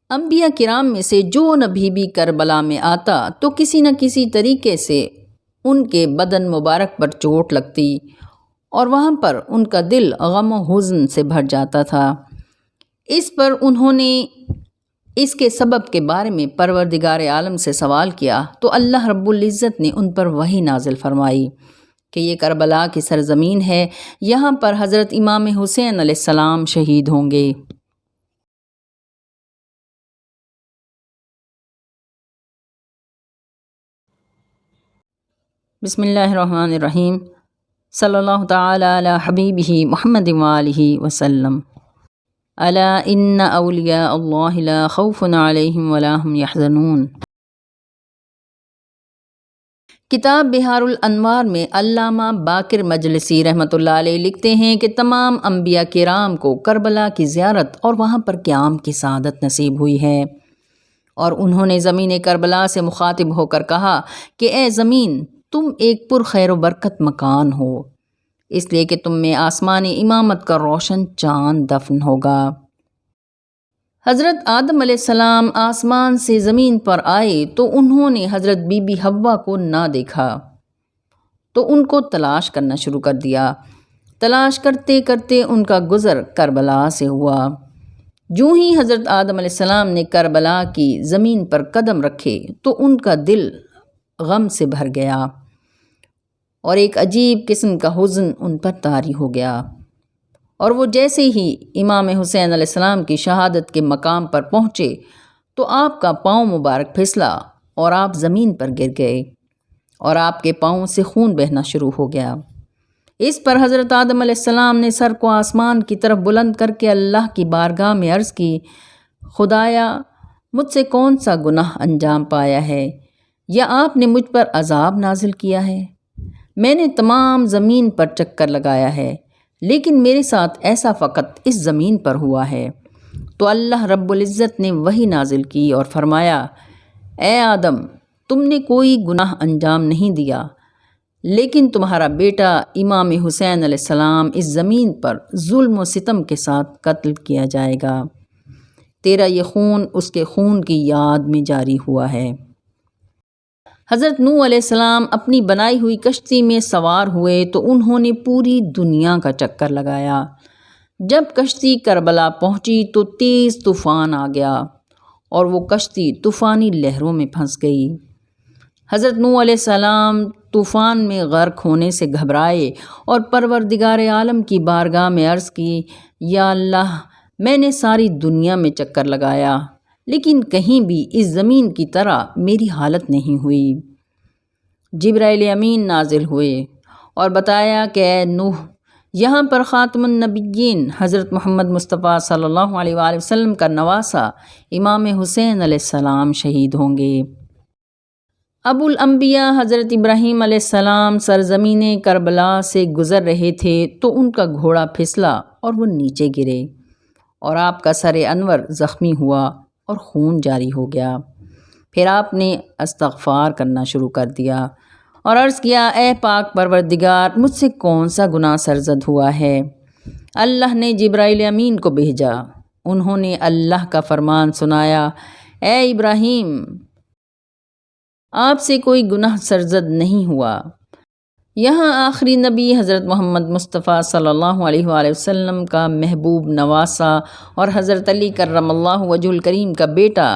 انبیاء کرام میں سے جو نبی بھی کربلا میں آتا تو کسی نہ کسی طریقے سے ان کے بدن مبارک پر چوٹ لگتی اور وہاں پر ان کا دل غم و حزن سے بھر جاتا تھا۔ اس پر انہوں نے اس کے سبب کے بارے میں پروردگار عالم سے سوال کیا تو اللہ رب العزت نے ان پر وحی نازل فرمائی کہ یہ کربلا کی سرزمین ہے، یہاں پر حضرت امام حسین علیہ السلام شہید ہوں گے۔ بسم اللہ الرحمن الرحیم، صلی اللہ تعالی علی حبیبہ محمد وآلہ وسلم۔ الا ان اولیاء اللہ لا خوف علیہم ولا هم یحزنون۔ کتاب بحار الانوار میں علامہ باقر مجلسی رحمۃ اللہ علیہ لکھتے ہیں کہ تمام انبیاء کرام کو کربلا کی زیارت اور وہاں پر قیام کی سعادت نصیب ہوئی ہے، اور انہوں نے زمین کربلا سے مخاطب ہو کر کہا کہ اے زمین، تم ایک پرخیر و برکت مکان ہو، اس لیے کہ تم میں آسمانی امامت کا روشن چاند دفن ہوگا۔ حضرت آدم علیہ السلام آسمان سے زمین پر آئے تو انہوں نے حضرت بی بی حوا کو نہ دیکھا تو ان کو تلاش کرنا شروع کر دیا۔ تلاش کرتے کرتے ان کا گزر کربلا سے ہوا۔ جو ہی حضرت آدم علیہ السلام نے کربلا کی زمین پر قدم رکھے تو ان کا دل غم سے بھر گیا اور ایک عجیب قسم کا حزن ان پر طاری ہو گیا، اور وہ جیسے ہی امام حسین علیہ السلام کی شہادت کے مقام پر پہنچے تو آپ کا پاؤں مبارک پھسلا اور آپ زمین پر گر گئے اور آپ کے پاؤں سے خون بہنا شروع ہو گیا۔ اس پر حضرت آدم علیہ السلام نے سر کو آسمان کی طرف بلند کر کے اللہ کی بارگاہ میں عرض کی، خدایا، مجھ سے کون سا گناہ انجام پایا ہے یا آپ نے مجھ پر عذاب نازل کیا ہے؟ میں نے تمام زمین پر چکر لگایا ہے، لیکن میرے ساتھ ایسا فقط اس زمین پر ہوا ہے۔ تو اللہ رب العزت نے وحی نازل کی اور فرمایا، اے آدم، تم نے کوئی گناہ انجام نہیں دیا، لیکن تمہارا بیٹا امام حسین علیہ السلام اس زمین پر ظلم و ستم کے ساتھ قتل کیا جائے گا۔ تیرا یہ خون اس کے خون کی یاد میں جاری ہوا ہے۔ حضرت نوح علیہ السلام اپنی بنائی ہوئی کشتی میں سوار ہوئے تو انہوں نے پوری دنیا کا چکر لگایا۔ جب کشتی کربلا پہنچی تو تیز طوفان آ گیا اور وہ کشتی طوفانی لہروں میں پھنس گئی۔ حضرت نوح علیہ السلام طوفان میں غرق ہونے سے گھبرائے اور پروردگار عالم کی بارگاہ میں عرض کی، یا اللہ، میں نے ساری دنیا میں چکر لگایا لیکن کہیں بھی اس زمین کی طرح میری حالت نہیں ہوئی۔ جبرائیل امین نازل ہوئے اور بتایا کہ اے نوح، یہاں پر خاتم النبیین حضرت محمد مصطفیٰ صلی اللہ علیہ وآلہ وسلم کا نواسہ امام حسین علیہ السلام شہید ہوں گے۔ ابو الانبیاء حضرت ابراہیم علیہ السلام سرزمین کربلا سے گزر رہے تھے تو ان کا گھوڑا پھسلا اور وہ نیچے گرے اور آپ کا سر انور زخمی ہوا اور خون جاری ہو گیا۔ پھر آپ نے استغفار کرنا شروع کر دیا اور عرض کیا، اے پاک پروردگار، مجھ سے کون سا گناہ سرزد ہوا ہے؟ اللہ نے جبرائیل امین کو بھیجا، انہوں نے اللہ کا فرمان سنایا، اے ابراہیم، آپ سے کوئی گناہ سرزد نہیں ہوا۔ یہاں آخری نبی حضرت محمد مصطفیٰ صلی اللہ علیہ وآلہ وسلم کا محبوب نواسہ اور حضرت علی کرم اللہ وجہ الکریم کا بیٹا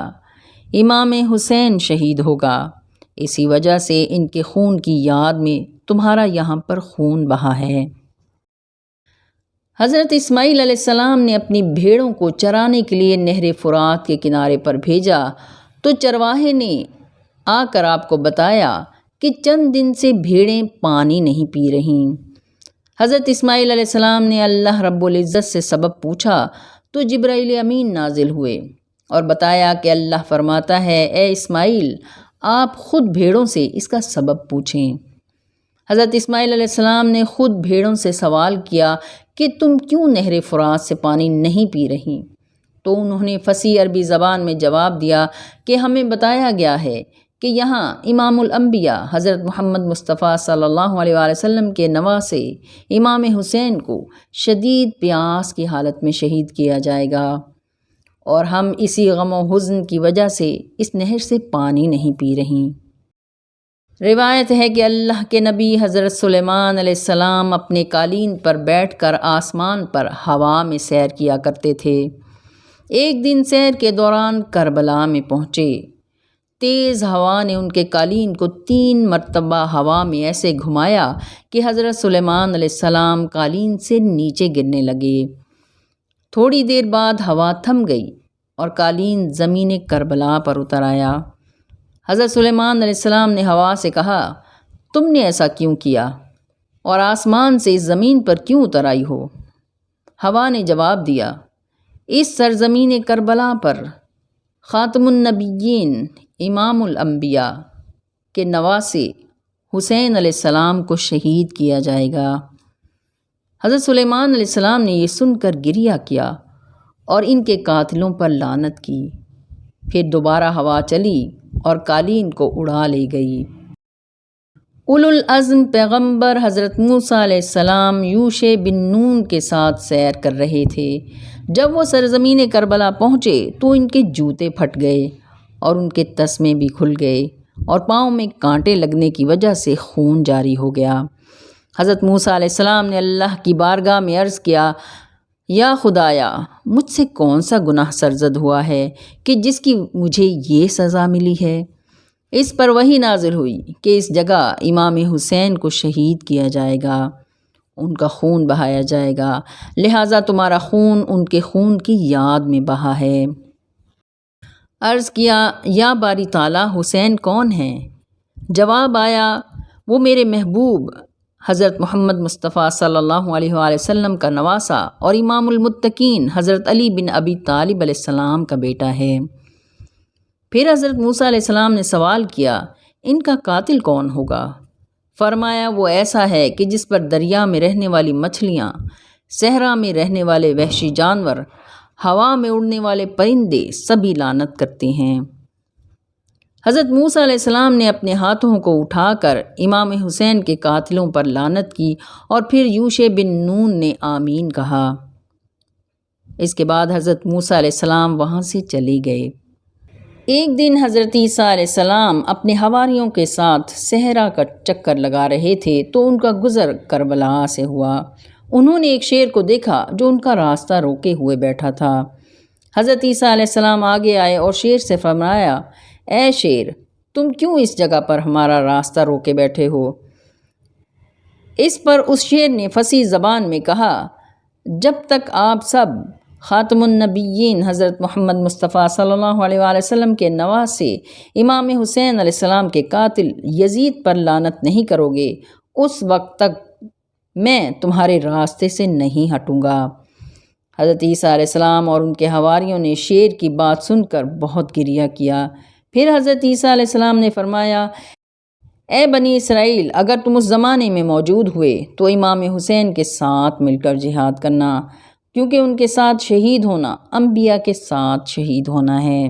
امام حسین شہید ہوگا۔ اسی وجہ سے ان کے خون کی یاد میں تمہارا یہاں پر خون بہا ہے۔ حضرت اسماعیل علیہ السلام نے اپنی بھیڑوں کو چرانے کے لیے نہر فرات کے کنارے پر بھیجا تو چرواہے نے آ کر آپ کو بتایا کہ چند دن سے بھیڑیں پانی نہیں پی رہیں۔ حضرت اسماعیل علیہ السلام نے اللہ رب العزت سے سبب پوچھا تو جبرائیل امین نازل ہوئے اور بتایا کہ اللہ فرماتا ہے، اے اسماعیل، آپ خود بھیڑوں سے اس کا سبب پوچھیں۔ حضرت اسماعیل علیہ السلام نے خود بھیڑوں سے سوال کیا کہ تم کیوں نہر فرات سے پانی نہیں پی رہیں؟ تو انہوں نے فصیح عربی زبان میں جواب دیا کہ ہمیں بتایا گیا ہے کہ یہاں امام الانبیاء حضرت محمد مصطفیٰ صلی اللہ علیہ وآلہ وسلم کے نواسے امام حسین کو شدید پیاس کی حالت میں شہید کیا جائے گا، اور ہم اسی غم و حزن کی وجہ سے اس نہر سے پانی نہیں پی رہیں۔ روایت ہے کہ اللہ کے نبی حضرت سلیمان علیہ السلام اپنے قالین پر بیٹھ کر آسمان پر ہوا میں سیر کیا کرتے تھے۔ ایک دن سیر کے دوران کربلا میں پہنچے۔ تیز ہوا نے ان کے قالین کو 3 مرتبہ ہوا میں ایسے گھمایا کہ حضرت سلیمان علیہ السلام قالین سے نیچے گرنے لگے۔ تھوڑی دیر بعد ہوا تھم گئی اور قالین زمین کربلا پر اتر آیا۔ حضرت سلیمان علیہ السلام نے ہوا سے کہا، تم نے ایسا کیوں کیا اور آسمان سے اس زمین پر کیوں اتر آئی ہو؟ ہوا نے جواب دیا، اس سرزمین کربلا پر خاتم النبیین امام الانبیاء کے نواسے حسین علیہ السلام کو شہید کیا جائے گا۔ حضرت سلیمان علیہ السلام نے یہ سن کر گریہ کیا اور ان کے قاتلوں پر لعنت کی۔ پھر دوبارہ ہوا چلی اور قالین کو اڑا لے گئی۔ اولو العزم پیغمبر حضرت موسیٰ علیہ السلام یوشع بن نون کے ساتھ سیر کر رہے تھے۔ جب وہ سرزمین کربلا پہنچے تو ان کے جوتے پھٹ گئے اور ان کے تسمے بھی کھل گئے اور پاؤں میں کانٹے لگنے کی وجہ سے خون جاری ہو گیا۔ حضرت موسیٰ علیہ السلام نے اللہ کی بارگاہ میں عرض کیا، یا خدایا، مجھ سے کون سا گناہ سرزد ہوا ہے کہ جس کی مجھے یہ سزا ملی ہے؟ اس پر وحی نازل ہوئی کہ اس جگہ امام حسین کو شہید کیا جائے گا، ان کا خون بہایا جائے گا، لہٰذا تمہارا خون ان کے خون کی یاد میں بہا ہے۔ عرض کیا، یا باری تعالیٰ، حسین کون ہیں؟ جواب آیا، وہ میرے محبوب حضرت محمد مصطفیٰ صلی اللہ علیہ وآلہ وسلم کا نواسہ اور امام المتقین حضرت علی بن ابی طالب علیہ السلام کا بیٹا ہے۔ پھر حضرت موسیٰ علیہ السلام نے سوال کیا، ان کا قاتل کون ہوگا؟ فرمایا، وہ ایسا ہے کہ جس پر دریا میں رہنے والی مچھلیاں، صحرا میں رہنے والے وحشی جانور، ہوا میں اڑنے والے پرندے سبھی لعنت کرتے ہیں۔ حضرت موسیٰ علیہ السلام نے اپنے ہاتھوں کو اٹھا کر امام حسین کے قاتلوں پر لعنت کی اور پھر یوشع بن نون نے آمین کہا۔ اس کے بعد حضرت موسیٰ علیہ السلام وہاں سے چلے گئے۔ ایک دن حضرت عیسیٰ علیہ السلام اپنے حواریوں کے ساتھ صحرا کا چکر لگا رہے تھے تو ان کا گزر کربلا سے ہوا۔ انہوں نے ایک شیر کو دیکھا جو ان کا راستہ روکے ہوئے بیٹھا تھا۔ حضرت عیسیٰ علیہ السلام آگے آئے اور شیر سے فرمایا، اے شیر، تم کیوں اس جگہ پر ہمارا راستہ روکے بیٹھے ہو؟ اس پر اس شیر نے فصیح زبان میں کہا، جب تک آپ سب خاتم النبیین حضرت محمد مصطفیٰ صلی اللہ علیہ وآلہ وسلم کے نواسے امام حسین علیہ السلام کے قاتل یزید پر لعنت نہیں کرو گے، اس وقت تک میں تمہارے راستے سے نہیں ہٹوں گا۔ حضرت عیسیٰ علیہ السلام اور ان کے حواریوں نے شیر کی بات سن کر بہت گریہ کیا۔ پھر حضرت عیسیٰ علیہ السلام نے فرمایا، اے بنی اسرائیل، اگر تم اس زمانے میں موجود ہوئے تو امام حسین کے ساتھ مل کر جہاد کرنا، کیونکہ ان کے ساتھ شہید ہونا انبیاء کے ساتھ شہید ہونا ہے۔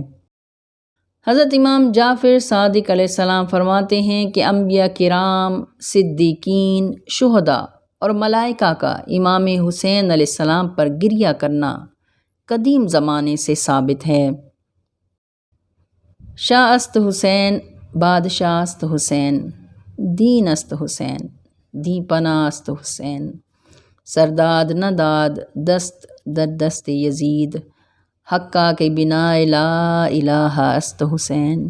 حضرت امام جعفر صادق علیہ السلام فرماتے ہیں کہ انبیاء کرام، صدیقین، شہداء اور ملائکہ کا امام حسین علیہ السلام پر گریہ کرنا قدیم زمانے سے ثابت ہے۔ شاہ است حسین، بادشاہ است حسین، دین است حسین، دی پناہ است حسین، سرداد نہ داد دست در دست یزید، حقا کے بنا لا الہ است حسین۔